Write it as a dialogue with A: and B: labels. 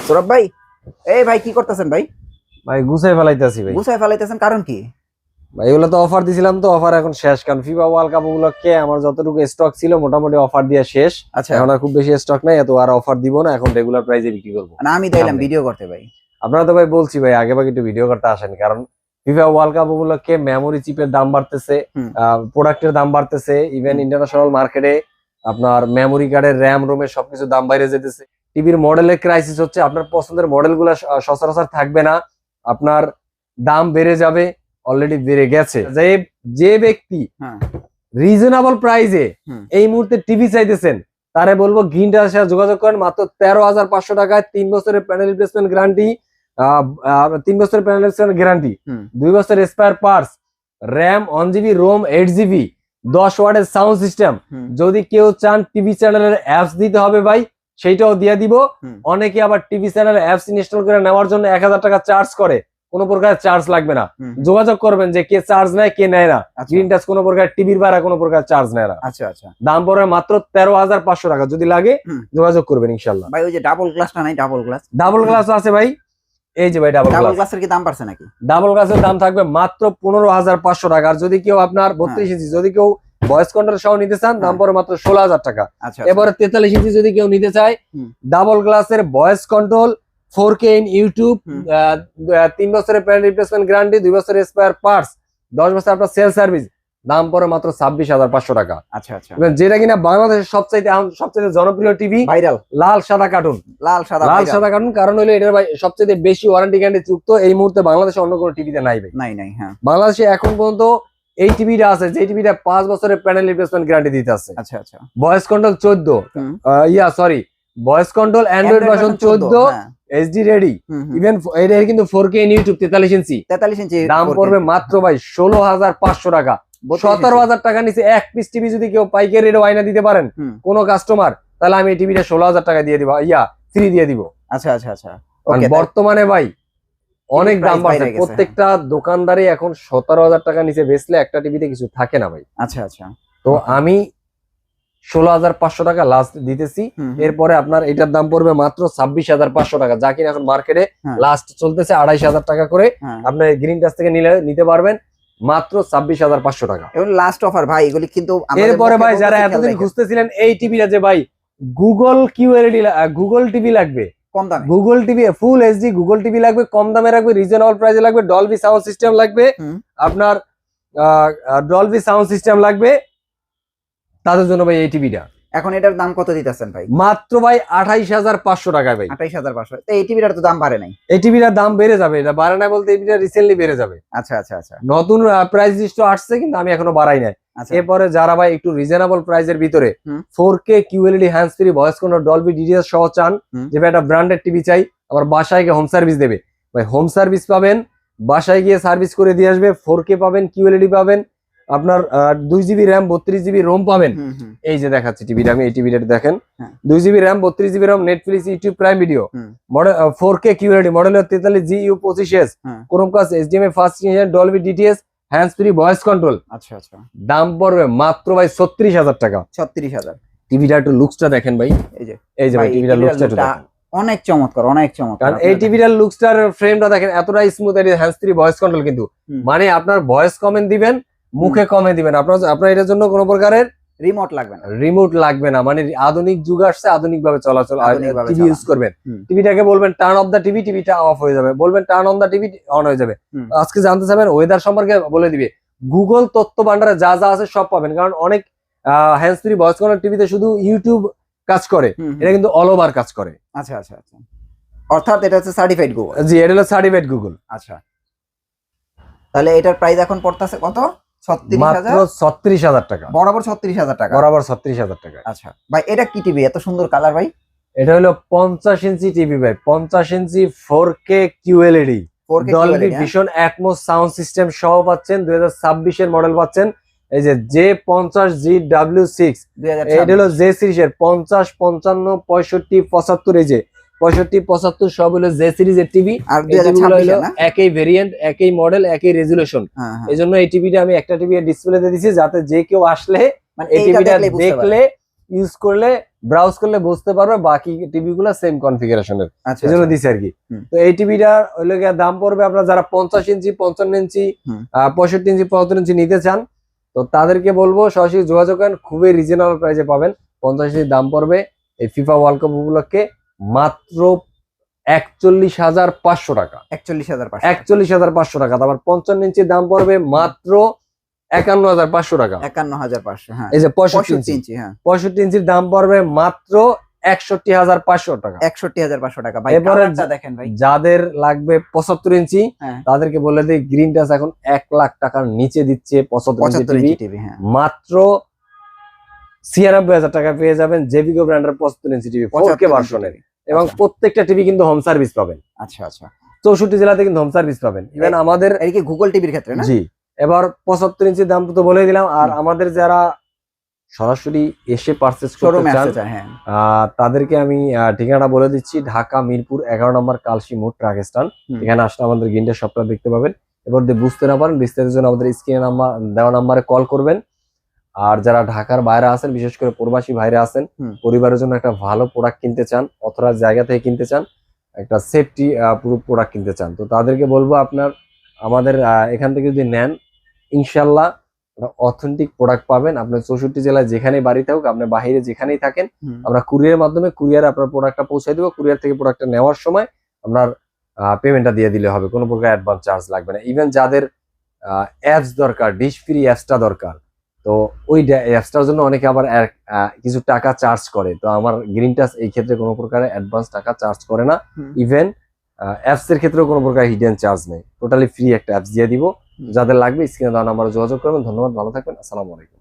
A: সৌরভ ভাই, এই ভাই কি করতেছেন ভাই?
B: ভাই গুছাই ফেলাইতেছি ভাই।
A: গুছাই ফেলাইতেছেন কারণ কি?
B: ভাই এগুলো তো অফার দিছিলাম, তো অফার এখন শেষ, কারণ ফিফা ওয়ার্ল্ড কাপ গুলোকে আমার যতটুকু স্টক ছিল মোটামুটি অফার দিয়ে শেষ।
A: আচ্ছা,
B: এখন আর খুব বেশি স্টক নাই, এত আর অফার দিব না, এখন রেগুলার প্রাইসে বিক্রি করবো।
A: না আমি তো এলাম ভিডিও করতে ভাই।
B: আপনারা তো ভাই বলছি ভাই আগে ভাগে একটু ভিডিও করতে আসেন, কারণ ফিফা ওয়ার্ল্ড কাপ গুলোকে মেমোরি চিপের দাম বাড়তেছে, প্রোডাক্টের দাম বাড়তেছে, ইভেন ইন্টারন্যাশনাল মার্কেটে আপনার মেমোরি কার্ডের র্যাম রোমের সবকিছু দাম বাইরে যেতেছে। টিভির মডেলের ক্রাইসিস হচ্ছে, আপনার পছন্দের মডেল গুলা সচরাচর থাকবে না, আপনার দাম বেড়ে যাবে, অলরেডি বেড়ে গেছে। যে ব্যক্তি রিজনেবল প্রাইসে এই মুহূর্তে টিভি চাইতেছেন তারে বলবো গ্রিনটার সাথে যোগাযোগ করেন। মাত্র 13,500 টাকায় 3 বছরের প্যানেল রিপ্লেসমেন্ট গ্যারান্টি, 3 বছরের প্যানেল রিপ্লেসমেন্ট গ্যারান্টি, 2 বছর spare parts, RAM 1GB, Rome 8GB, 10 ওয়াটের সাউন্ড সিস্টেম। যদি কেউ চান টিভি চ্যানেলের অ্যাপস দিতে হবে ভাই, সেইটাও দিয়ে দিব। অনেকে আবার টিভি চ্যানেলের অ্যাপস ইনস্টল করে নেওয়ার জন্য 1000 টাকা চার্জ করে, কোনো প্রকার চার্জ লাগবে না। যোগাযোগ করবেন যে কে চার্জ নেয় কে নেয় না। গ্রিন টাচ কোনো প্রকার টিভির ভাড়া কোনো প্রকার চার্জ নেয় না।
A: আচ্ছা আচ্ছা,
B: দাম পড়বে মাত্র 13,500 টাকা। যদি লাগে যোগাযোগ করবেন ইনশাআল্লাহ।
A: ভাই ওই যে ডাবল গ্লাসটা নাই? ডাবল
B: গ্লাস আছে ভাই, এই যে ভাই ডাবল
A: গ্লাসের কি দাম বাড়ছে নাকি?
B: ডাবল গ্লাসের দাম থাকবে মাত্র 15,500 টাকা। আর যদি কেউ আপনার 32 ইঞ্চি যদি কেউ ভয়েস কন্ট্রোল সহ নিতে চান, দাম পড়ে মাত্র 16,000 টাকা। এবারে 43 ইঞ্চি যদি কেউ নিতে চায়, ডাবল গ্লাসের voice control 4K in YouTube, 3 বছরের প্যানেল রিপ্লেসমেন্ট গ্যারান্টি, 2 বছরের স্পেয়ার পার্টস, 10 বছর আপনার সেল সার্ভিস, দাম পড়ে মাত্র 26,500 টাকা।
A: আচ্ছা আচ্ছা,
B: যেটা কিনা বাংলাদেশের সবচেয়ে জনপ্রিয় টিভি,
A: ভাইরাল
B: লাল সাদা কার্টুন। লাল সাদা কার্টুন কারণ হলো এটার ভাই সবচেয়ে বেশি ওয়ারেন্টি গ্যারান্টি যুক্ত। এই মুহূর্তে বাংলাদেশে অন্য কোনো টিভিতে নাই ভাই,
A: নাই। হ্যাঁ,
B: বাংলাদেশে এখন পর্যন্ত এই টিভিটা আছে যে টিভিটা 5 বছরের প্যানেল রিপ্লেসমেন্ট গ্যারান্টি দিতে আছে।
A: আচ্ছা আচ্ছা,
B: voice control 14, voice control Android version 14, HD ready, even এটা কিন্তু 4K ইন ইউটিউব 43 ইঞ্চি। দাম পড়বে মাত্র ভাই 16,500 টাকা। 17,000 টাকা নিচে এক পিস টিভি যদি কেউ পাইকারি রেটে আইনা দিতে পারেন কোন কাস্টমার, তাহলে আমি এই টিভিটা 16,000 টাকা দিয়ে দিব, ফ্রি দিয়ে দিব।
A: আচ্ছা আচ্ছা আচ্ছা,
B: বর্তমানে ভাই অনেক দাম বাড়ছে, প্রত্যেকটা দোকানদারই এখন 17,000 টাকা নিচে বেচলে একটা টিভিতে কিছু থাকে না ভাই।
A: আচ্ছা আচ্ছা,
B: তো আমি 16,500 টাকা লাস্ট দিতেছি। এরপরে আপনার এটার দাম পড়বে মাত্র 26,500 টাকা, যা কিনা এখন মার্কেটে লাস্ট চলতেছে 28,000 টাকা করে। আপনি গ্রিন টাচ থেকে নিতে পারবেন মাত্র 26,500 টাকা।
A: এবং লাস্ট অফার ভাই এগুলি কিন্তু।
B: এরপরে ভাই যারা এতদিন খুঁজতেছিলেন এই টিভিটা, যে ভাই গুগল কিউএলইডি গুগল টিভি লাগবে
A: কম দামে,
B: Google TV full HD Google TV লাগবে, কম দামে রাখবে, রিজনেবল প্রাইসে লাগবে, ডলবি সাউন্ড সিস্টেম লাগবে, আপনার ডলবি সাউন্ড সিস্টেম লাগবে, তাদের জন্য ভাই এই টিভিটা।
A: এখন এটার দাম কত দিতেছেন ভাই?
B: মাত্র ভাই 28,500 টাকায় ভাই।
A: 28,500। তো এই টিভিটার তো দাম বাড়ে নাই?
B: এই টিভিটার দাম বেড়ে যাবে, এটা বাড়ে না বলতে এই টিভিটা রিসেন্টলি বেড়ে যাবে।
A: আচ্ছা আচ্ছা আচ্ছা,
B: নতুন প্রাইস লিস্ট আসছে কিন্তু আমি এখনো বাড়াই নাই। এরপরে যারা ভাই একটু রিজনেবল প্রাইসের ভিতরে 4K QLED hands free voice control Dolby DTS সহ চান, যে ভাই একটা ব্র্যান্ডেড টিভি চাই, আমার বাসায় গিয়ে হোম সার্ভিস দেবে, ভাই হোম সার্ভিস পাবেন, বাসায় গিয়ে সার্ভিস করে দিয়ে আসবে। 4K পাবেন, কিউএলইডি পাবেন, আপনার 2GB র্যাম 32GB রোম পাবেন। এই যে দেখাচ্ছি টিভিটা, আমি এই টিভিটা দেখেন, 2GB RAM 32GB ROM, Netflix, YouTube Prime Video, model 4K QLED, model 43GU25S, Chromecast, HDMI fast generation, Dolby DTS, hands free voice control.
A: আচ্ছা আচ্ছা,
B: দাম পড়বে মাত্র ভাই 36,000 টাকা।
A: 36,000।
B: টিভিটা একটু লুকসটা দেখেন ভাই, এই যে ভাই টিভিটার লুকসটা একটু দেখেন,
A: অনেক চমৎকার, অনেক চমৎকার।
B: কারণ এই টিভিটার লুকসটার ফ্রেমটা দেখেন এতটাই smooth, hands free voice control, কিন্তু মানে আপনার ভয়েস কমেন্ট দিবেন, মুখে কমে দিবেন, আপনার এটার জন্য কোনো প্রকারের রিমোট লাগবে না। মানে আধুনিক যুগ আসছে, আধুনিক ভাবে চলাচল টিভি ইউজ করবেন। টিভিটাকে বলবেন টার্ন অফ দা টিভি, টিভিটা অফ হয়ে যাবে, বলবেন turn on the TV, on হয়ে যাবে। আজকে জানতে চাবেন ওয়েদার সম্পর্কে, বলে দিবে। গুগল তথ্য ভান্ডারে যা যা আছে সব পাবেন, কারণ অনেক হ্যান্ডস ফ্রি ভয়েস কন্ট্রোল টিভিতে শুধু ইউটিউব কাজ করে, এটা কিন্তু অল ওভার কাজ করে।
A: আচ্ছা আচ্ছা আচ্ছা, অর্থাৎ এটা হচ্ছে সার্টিফাইড গুগল।
B: জি, এটা হলো সার্টিফাইড গুগল।
A: আচ্ছা, তাহলে এটার প্রাইস এখন পড়তেছে কত?
B: 36,000 টাকা।
A: বরাবর 36,000 টাকা।
B: বরাবর 36,000 টাকা।
A: আচ্ছা ভাই, এটা কি টিভি এত সুন্দর কালার ভাই?
B: এটা হলো 50 ইঞ্চি টিভি ভাই, 50 ইঞ্চি 4K QLED, Dolby vision atoms sound system সহ পাচ্ছেন। 2026 এর মডেল পাচ্ছেন। এই যে J50GW6, এটা হলো জে সিরিজের 50, 55, 65, 75, এই যে 65, 75 সব হলো জে সিরিজের টিভি। আর একই ভেরিয়েন্ট, একই মডেল, একই রেজুলেশন। এই জন্য এই টিভিটা আমি একটা টিভি ডিসপ্লেতে দিছি, যাতে যে কেউ আসলে এই টিভিটা দেখলে ইউজ করলে ব্রাউজ করলে বুঝতে পারবে বাকি টিভি গুলো সেম কনফিগারেশনের,
A: আচ্ছা
B: এই জন্য
A: আচ্ছা।
B: দিছি আর কি।
A: হুম।
B: তো এই টিভিটার হইলে গিয়ে দাম পড়বে আপনার যারা 50 ইঞ্চি 55 ইঞ্চি
A: হুম।
B: 65 ইঞ্চি 75 ইঞ্চি নিতে চান, তো তাদেরকে বলবো সরাসরি যোগাযোগ করেন, খুবই রিজনেবল প্রাইসে পাবেন। 50 ইঞ্চির দাম পড়বে এই ফিফা ওয়ার্ল্ড কাপ উপলক্ষে মাত্র 41,500 টাকা।
A: 41,500।
B: 41,500 টাকা। তারপর 55 ইঞ্চির দাম পড়বে মাত্র 51,500 টাকা।
A: 51,500। হ্যাঁ।
B: এই যে 65
A: 65
B: ইঞ্চি,
A: ইঞ্চি। হ্যাঁ।
B: 65 ইঞ্চির দাম পড়বে মাত্র 61,500 টাকা।
A: 61,500 টাকা। ভাই
B: এরপরে
A: কালারটা দেখেন ভাই।
B: যাদের লাগবে 75 ইঞ্চি,
A: হ্যাঁ।
B: তাদেরকে বলে দিই গ্রিন টাচ এখন 1 লাখ টাকার নিচে দিচ্ছে 75 ইঞ্চি
A: 75
B: টিভি।
A: Inch TV. হ্যাঁ।
B: মাত্র 96,000 টাকা পেয়ে যাবেন জেভিকো ব্র্যান্ডের 75 ইঞ্চি টিভি 4K
A: 75 ইঞ্চি
B: ভার্সনের।
A: টিভি।
B: এবং
A: আচ্ছা।
B: প্রত্যেকটা টিভি কিন্তু হোম সার্ভিস পাবেন।
A: আচ্ছা আচ্ছা।
B: 64 জেলাতে কিন্তু হোম সার্ভিস পাবেন। ইভেন আমাদের
A: এই কি গুগল টিভির ক্ষেত্রে না?
B: জি। এবার 75 ইঞ্চির দাম তো বলেই দিলাম। আর আমাদের যারা সরাসরি এসে পারচেজ করতে
A: শোরুমে
B: চান,
A: আসতে চায়। হ্যাঁ।
B: তাদেরকে আমি ঠিকানা বলে দিচ্ছি, ঢাকা মিরপুর 11 নম্বর কালশি মোড় ট্রাক স্ট্যান্ড।
A: হুম।
B: এখানে আসলে আমাদের গ্রিনটার শপটা দেখতে পাবেন। এবার যদি বুঝতে না পারেন বিস্তারিত জন্য আমাদের স্ক্রিনে নাম্বার দেওয়া নাম্বারে কল করবেন। আর যারা ঢাকার বাইরে আছেন, বিশেষ করে প্রবাসী ভাইরা আছেন,
A: হুম।
B: পরিবারের জন্য একটা ভালো প্রোডাক্ট কিনতে চান, অথবা জায়গা থেকে কিনতে চান, একটা সেফটি প্রুফ প্রোডাক্ট কিনতে চান, তো তাদেরকে বলবো আপনার আমাদের এখান থেকে যদি নেন ইনশাল্লাহ অথেন্টিক প্রোডাক্ট পাবেন। আপনার 64 জেলায় যেখানেই বাড়ি থাকুক, আপনার বাইরে যেখানেই থাকেন,
A: হুম।
B: আমরা কুরিয়ারের মাধ্যমে কুরিয়ারে আপনার প্রোডাক্টটা পৌঁছে দেবো। কুরিয়ার থেকে প্রোডাক্টটা নেওয়ার সময় আপনার পেমেন্টটা দিয়ে দিলে হবে, কোনো প্রকার অ্যাডভান্স চার্জ লাগবে না। ইভেন যাদের অ্যাপস দরকার, ডিশ ফ্রি অ্যাপসটা দরকার, তো ওই অ্যাপসটার জন্য অনেকে আবার কিছু টাকা চার্জ করে। তো আমার গ্রিন টাচ এই ক্ষেত্রে কোনো প্রকার অ্যাডভান্স টাকা চার্জ করে না।
A: হুম।
B: ইভেন অ্যাপস এর ক্ষেত্রেও কোনো প্রকার হিডেন চার্জ নেই, টোটালি ফ্রি একটা অ্যাপস দিয়ে দিব। যাদের লাগবে স্ক্রিনে দেওয়া নাম্বারে যোগাযোগ করবেন। ধন্যবাদ, ভালো থাকবেন, আসসালামু আলাইকুম।